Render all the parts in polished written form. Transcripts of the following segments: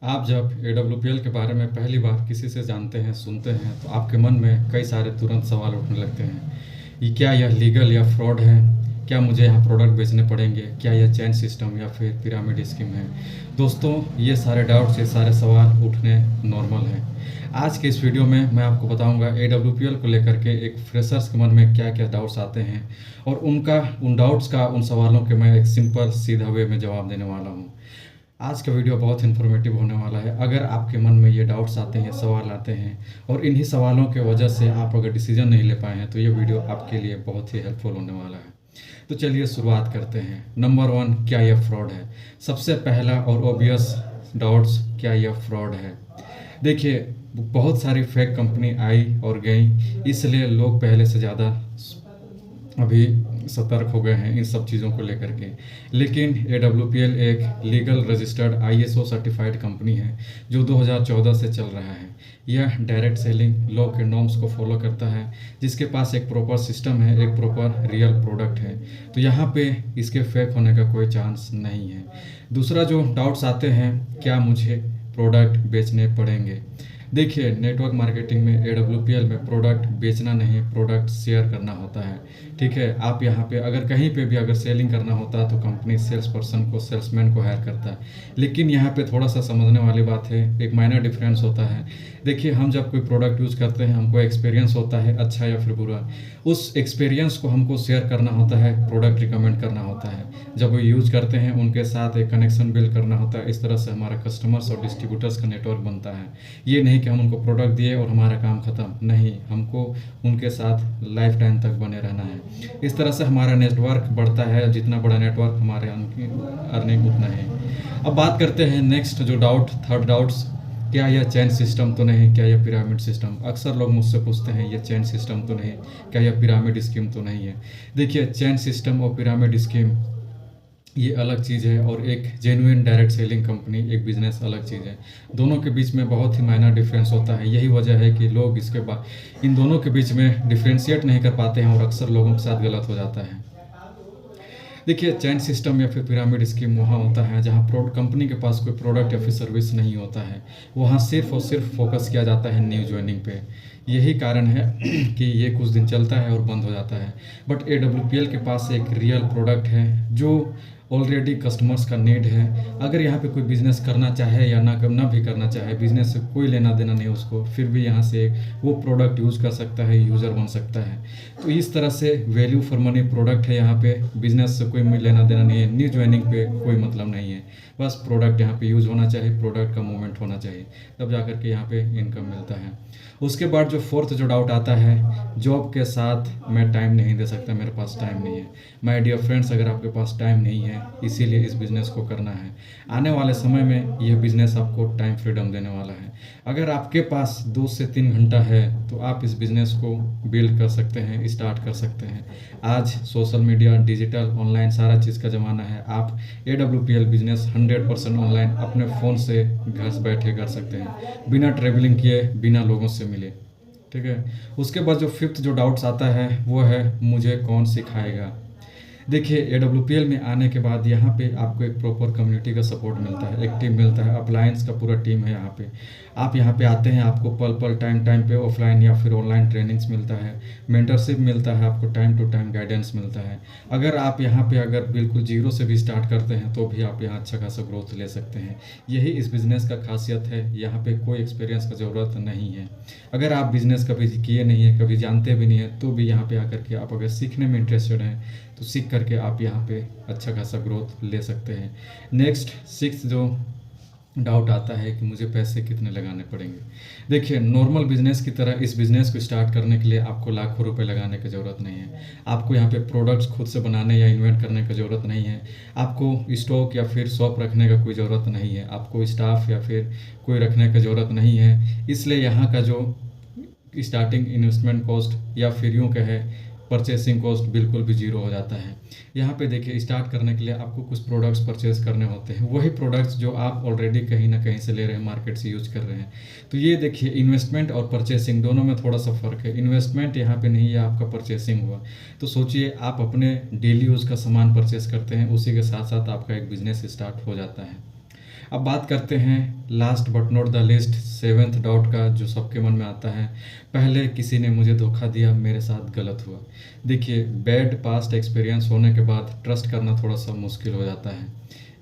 आप जब AWPL के बारे में पहली बार किसी से जानते हैं, सुनते हैं, तो आपके मन में कई सारे तुरंत सवाल उठने लगते हैं। क्या यह लीगल या फ्रॉड है? क्या मुझे यहाँ प्रोडक्ट बेचने पड़ेंगे? क्या यह चेन सिस्टम या फिर पिरामिड स्कीम है? दोस्तों, ये सारे डाउट्स, ये सारे सवाल उठने नॉर्मल हैं। आज के इस वीडियो में मैं आपको बताऊंगा AWPL को लेकर के एक फ्रेशर्स के मन में क्या क्या डाउट्स आते हैं और उन डाउट्स का, उन सवालों के मैं एक सिंपल सीधा वे में जवाब देने वाला हूँ। आज का वीडियो बहुत इन्फॉर्मेटिव होने वाला है। अगर आपके मन में ये डाउट्स आते हैं, सवाल आते हैं और इन्हीं सवालों के वजह से आप अगर डिसीजन नहीं ले पाए हैं, तो ये वीडियो आपके लिए बहुत ही हेल्पफुल होने वाला है। तो चलिए शुरुआत करते हैं। नंबर 1, क्या यह फ्रॉड है? सबसे पहला और ऑब्वियस डाउट्स, क्या यह फ्रॉड है? देखिए, बहुत सारी फेक कंपनी आई और गई, इसलिए लोग पहले से ज़्यादा अभी सतर्क हो गए हैं इन सब चीज़ों को लेकर के। लेकिन AWPL एक legal registered ISO certified company है जो 2014 से चल रहा है। यह डायरेक्ट सेलिंग लॉ के नॉर्म्स को फॉलो करता है, जिसके पास एक प्रॉपर सिस्टम है, एक प्रॉपर रियल प्रोडक्ट है। तो यहाँ पे इसके फेक होने का कोई चांस नहीं है। दूसरा जो डाउट्स आते हैं, क्या मुझे प्रोडक्ट बेचने पड़ेंगे? देखिए, नेटवर्क मार्केटिंग में AWPL में प्रोडक्ट बेचना नहीं, प्रोडक्ट शेयर करना होता है। ठीक है, आप यहाँ पे अगर कहीं पे भी अगर सेलिंग करना होता है तो कंपनी सेल्स पर्सन को, सेल्समैन को हायर करता है। लेकिन यहाँ पे थोड़ा सा समझने वाली बात है, एक माइनर डिफरेंस होता है। देखिए, हम जब कोई प्रोडक्ट यूज़ करते हैं, हमको एक्सपीरियंस होता है अच्छा या फिर बुरा। उस एक्सपीरियंस को हमको शेयर करना होता है, प्रोडक्ट रिकमेंड करना होता है। जब वो यूज़ करते हैं, उनके साथ एक कनेक्शन बिल्ड करना होता है। इस तरह से हमारा कस्टमर्स और डिस्ट्रीब्यूटर्स का नेटवर्क बनता है। ये नहीं कि हम उनको प्रोडक्ट दिए और हमारा काम ख़त्म। नहीं, हमको उनके साथ लाइफ टाइम तक बने रहना है। इस तरह से हमारा नेटवर्क बढ़ता है। जितना बड़ा नेटवर्क, हमारे अर्निंग उतना है। अब बात करते हैं नेक्स्ट जो डाउट, थर्ड डाउट्स, क्या यह चेन सिस्टम तो नहीं? क्या यह पिरामिड सिस्टम? अक्सर लोग मुझसे पूछते हैं, ये चेन सिस्टम तो नहीं? क्या यह पिरामिड स्कीम तो नहीं है? देखिए, चेन सिस्टम और पिरामिड स्कीम ये अलग चीज़ है और एक जेन्युइन डायरेक्ट सेलिंग कंपनी, एक बिज़नेस अलग चीज़ है। दोनों के बीच में बहुत ही माइनर डिफरेंस होता है। यही वजह है कि लोग इसके बाद इन दोनों के बीच में डिफ्रेंशिएट नहीं कर पाते हैं और अक्सर लोगों के साथ गलत हो जाता है। देखिए, चेन सिस्टम या फिर पिरामिड स्कीम वहाँ होता है जहाँ कंपनी के पास कोई प्रोडक्ट या फिर सर्विस नहीं होता है। वहाँ सिर्फ और सिर्फ फोकस किया जाता है न्यू ज्वाइनिंग पे। यही कारण है कि ये कुछ दिन चलता है और बंद हो जाता है। बट AWPL के पास एक रियल प्रोडक्ट है जो ऑलरेडी कस्टमर्स का नीड है। अगर यहाँ पे कोई बिज़नेस करना चाहे या ना भी करना चाहे, बिज़नेस से कोई लेना देना नहीं उसको, फिर भी यहाँ से वो प्रोडक्ट यूज़ कर सकता है, यूज़र बन सकता है। तो इस तरह से वैल्यू फॉर मनी प्रोडक्ट है। यहाँ पे बिज़नेस से कोई लेना देना नहीं है, न्यू ज्वाइनिंग पे कोई मतलब नहीं है। बस प्रोडक्ट यहाँ पे यूज़ होना चाहिए, प्रोडक्ट का मूवमेंट होना चाहिए, तब जा कर के यहाँ पे इनकम मिलता है। उसके बाद जो फोर्थ जो डाउट आता है, जॉब के साथ मैं टाइम नहीं दे सकता, मेरे पास टाइम नहीं है। माय डियर फ्रेंड्स, अगर आपके पास टाइम नहीं है, इसीलिए इस बिज़नेस को करना है। आने वाले समय में यह बिज़नेस आपको टाइम फ्रीडम देने वाला है। अगर आपके पास 2 से 3 घंटा है तो आप इस बिज़नेस को बिल्ड कर सकते हैं, स्टार्ट कर सकते हैं। आज सोशल मीडिया, डिजिटल, ऑनलाइन सारा चीज़ का ज़माना है। आप AWPL बिज़नेस 100% ऑनलाइन अपने फ़ोन से घर बैठे कर सकते हैं, बिना ट्रेवलिंग किए, बिना लोगों से मिले। ठीक है। उसके बाद जो फिफ्थ जो डाउट्स आता है वो है, मुझे कौन सिखाएगा? देखिए, AWPL में आने के बाद यहाँ पे आपको एक प्रॉपर कम्युनिटी का सपोर्ट मिलता है, एक टीम मिलता है, अप्लायंस का पूरा टीम है यहाँ पे। आप यहाँ पे आते हैं, आपको पल पल टाइम टाइम पे ऑफलाइन या फिर ऑनलाइन ट्रेनिंग्स मिलता है, मेंटरशिप मिलता है, आपको टाइम टू टाइम गाइडेंस मिलता है। अगर आप यहाँ पे अगर बिल्कुल जीरो से भी स्टार्ट करते हैं तो भी आप यहाँ अच्छा खासा ग्रोथ ले सकते हैं। यही इस बिज़नेस का खासियत है। यहाँ पे कोई एक्सपीरियंस का ज़रूरत नहीं है। अगर आप बिज़नेस कभी किए नहीं है, कभी जानते भी नहीं है, तो भी यहाँ पे आकर के आप अगर सीखने में इंटरेस्टेड हैं तो सीख करके आप यहाँ पे अच्छा खासा ग्रोथ ले सकते हैं। नेक्स्ट 6th जो डाउट आता है कि मुझे पैसे कितने लगाने पड़ेंगे। देखिए, नॉर्मल बिजनेस की तरह इस बिज़नेस को स्टार्ट करने के लिए आपको लाखों रुपए लगाने की ज़रूरत नहीं है। आपको यहाँ पे प्रोडक्ट्स खुद से बनाने या इन्वेंट करने की ज़रूरत नहीं है। आपको स्टॉक या फिर शॉप रखने का कोई ज़रूरत नहीं है। आपको स्टाफ या फिर कोई रखने की ज़रूरत नहीं है। इसलिए यहाँ का जो स्टार्टिंग इन्वेस्टमेंट कॉस्ट या फिर यूँ कहे परचेसिंग कॉस्ट बिल्कुल भी जीरो हो जाता है। यहाँ पे देखिए, स्टार्ट करने के लिए आपको कुछ प्रोडक्ट्स परचेज करने होते हैं, वही प्रोडक्ट्स जो आप ऑलरेडी कहीं ना कहीं से ले रहे हैं, मार्केट से यूज कर रहे हैं। तो ये देखिए, इन्वेस्टमेंट और परचेसिंग दोनों में थोड़ा सा फ़र्क है। इन्वेस्टमेंट यहाँ पे नहीं है, आपका परचेसिंग हुआ। तो सोचिए, आप अपने डेली यूज़ का सामान परचेस करते हैं, उसी के साथ साथ आपका एक बिजनेस स्टार्ट हो जाता है। अब बात करते हैं last but not the list, seventh doubt का, जो सबके मन में आता है। पहले किसी ने मुझे धोखा दिया, मेरे साथ गलत हुआ। देखिए, बैड पास्ट एक्सपीरियंस होने के बाद ट्रस्ट करना थोड़ा सा मुश्किल हो जाता है,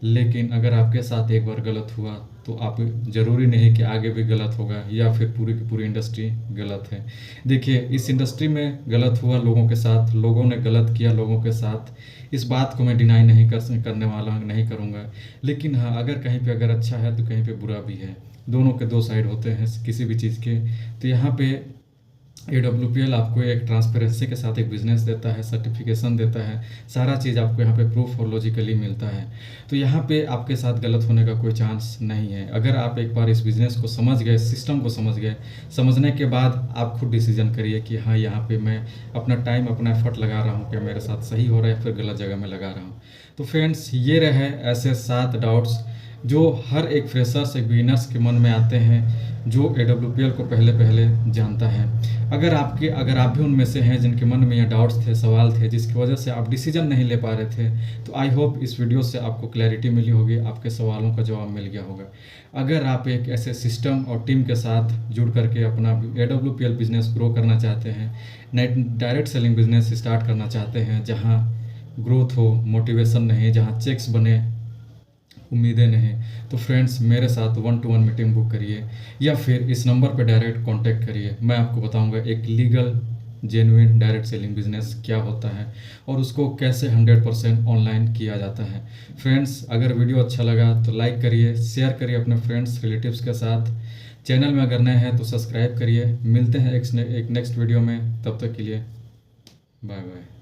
लेकिन अगर आपके साथ एक बार गलत हुआ तो आप ज़रूरी नहीं कि आगे भी गलत होगा या फिर पूरी की पूरी इंडस्ट्री गलत है। देखिए, इस इंडस्ट्री में गलत हुआ लोगों के साथ, लोगों ने गलत किया लोगों के साथ, इस बात को मैं डिनाई नहीं करने वाला नहीं करूँगा। लेकिन हाँ, अगर कहीं पे अगर अच्छा है तो कहीं पे बुरा भी है, दोनों के दो साइड होते हैं किसी भी चीज़ के। तो यहाँ पे AWPL आपको एक ट्रांसपेरेंसी के साथ एक बिज़नेस देता है, सर्टिफिकेशन देता है, सारा चीज़ आपको यहाँ पे प्रूफ और लॉजिकली मिलता है। तो यहाँ पे आपके साथ गलत होने का कोई चांस नहीं है। अगर आप एक बार इस बिज़नेस को समझ गए, सिस्टम को समझ गए, समझने के बाद आप खुद डिसीजन करिए कि हाँ, यहाँ पे मैं अपना टाइम, अपना एफर्ट लगा रहा हूँ, क्या मेरे साथ सही हो रहा है, फिर गलत जगह में लगा रहा हूँ। तो फ्रेंड्स, ये रहे ऐसे 7 डाउट्स जो हर एक फ्रेशर्स, एक बिगिनर्स के मन में आते हैं, जो AWPL को पहले पहले जानता है। अगर आप भी उनमें से हैं जिनके मन में ये डाउट्स थे, सवाल थे, जिसकी वजह से आप डिसीजन नहीं ले पा रहे थे, तो आई होप इस वीडियो से आपको क्लैरिटी मिली होगी, आपके सवालों का जवाब मिल गया होगा। अगर आप एक ऐसे सिस्टम और टीम के साथ जुड़ करके अपना AWPL बिजनेस ग्रो करना चाहते हैं, डायरेक्ट सेलिंग बिजनेस स्टार्ट करना चाहते हैं, जहाँ ग्रोथ हो, मोटिवेशन नहीं, जहाँ चेक्स बने, उम्मीदें नहीं, तो फ्रेंड्स मेरे साथ 1-to-1 मीटिंग बुक करिए या फिर इस नंबर पर डायरेक्ट कांटेक्ट करिए। मैं आपको बताऊंगा एक legal genuine direct selling business क्या होता है और उसको कैसे 100% ऑनलाइन किया जाता है। फ्रेंड्स, अगर वीडियो अच्छा लगा तो लाइक करिए, शेयर करिए अपने फ्रेंड्स रिलेटिव्स के साथ। चैनल में अगर नए हैं तो सब्सक्राइब करिए। मिलते हैं एक नेक्स्ट वीडियो में, तब तक के लिए बाय बाय।